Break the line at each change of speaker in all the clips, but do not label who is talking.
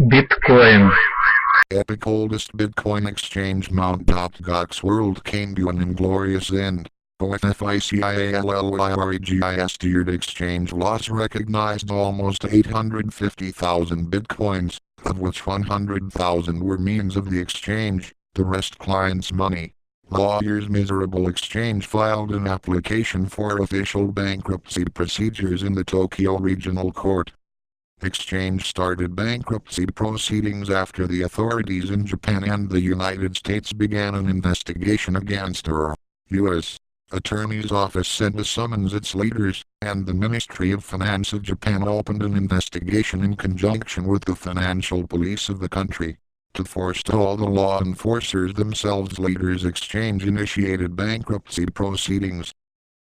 Bitcoin.
Epic oldest Bitcoin exchange Mt. Gox world came to an inglorious end. OFFICIALLYREGIS tiered exchange loss recognized almost 850,000 Bitcoins, of which 100,000 were means of the exchange, the rest clients' money. Lawyers Miserable Exchange filed an application for official bankruptcy procedures in the Tokyo Regional Court. Exchange started bankruptcy proceedings after the authorities in Japan and the United States began an investigation against her. U.S. Attorney's Office sent a summons its leaders, and the Ministry of Finance of Japan opened an investigation in conjunction with the financial police of the country. To forestall the law enforcers themselves, leaders exchange initiated bankruptcy proceedings.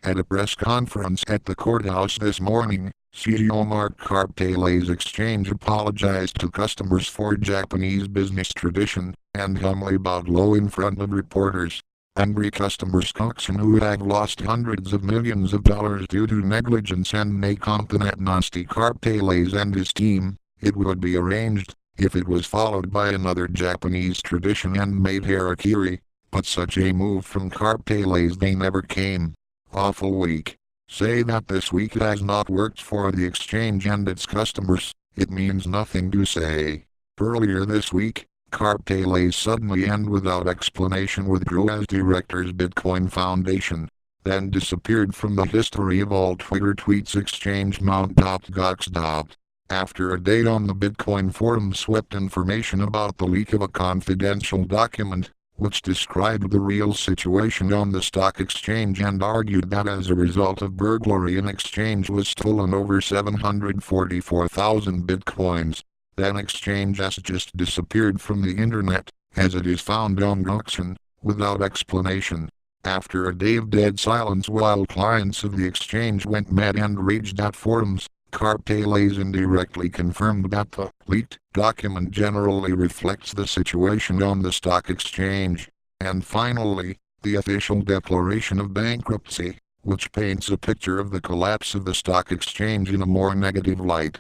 At a press conference at the courthouse this morning, CEO Mark Karpele's exchange apologized to customers for Japanese business tradition, and humbly bowed low in front of reporters. Angry customers who have lost hundreds of millions of dollars due to negligence and incompetentnosti Karpele's and his team, it would be arranged, if it was followed by another Japanese tradition and made harakiri, but such a move from Karpele's they never came. Awful week. Say that this week has not worked for the exchange and its customers, it means nothing to say. Earlier this week, Karpele suddenly and without explanation withdrew as director's Bitcoin Foundation, then disappeared from the history of all Twitter tweets exchange Mt. Gox. After a date on the Bitcoin forum swept information about the leak of a confidential document, which described the real situation on the stock exchange and argued that as a result of burglary an exchange was stolen over 744,000 bitcoins. Then exchange has just disappeared from the internet, as it is found on auction, without explanation. After a day of dead silence while clients of the exchange went mad and raged at forums, Karpele indirectly confirmed that the leaked document generally reflects the situation on the stock exchange. And finally, the official declaration of bankruptcy, which paints a picture of the collapse of the stock exchange in a more negative light.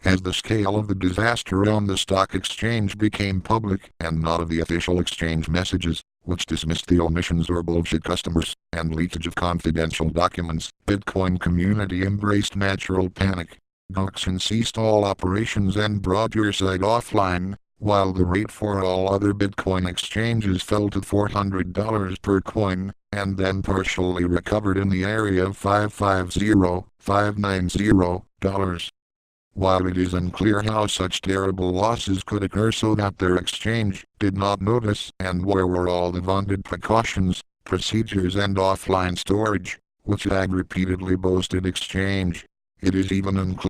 As the scale of the disaster on the stock exchange became public and not of the official exchange messages, which dismissed the omissions or bullshit customers, and leakage of confidential documents, Bitcoin community embraced natural panic. Goxin ceased all operations and brought your site offline, while the rate for all other Bitcoin exchanges fell to $400 per coin, and then partially recovered in the area of $550-$590. While it is unclear how such terrible losses could occur so that their exchange did not notice, and where were all the vaunted precautions, procedures and offline storage, which had repeatedly boasted exchange, it is even unclear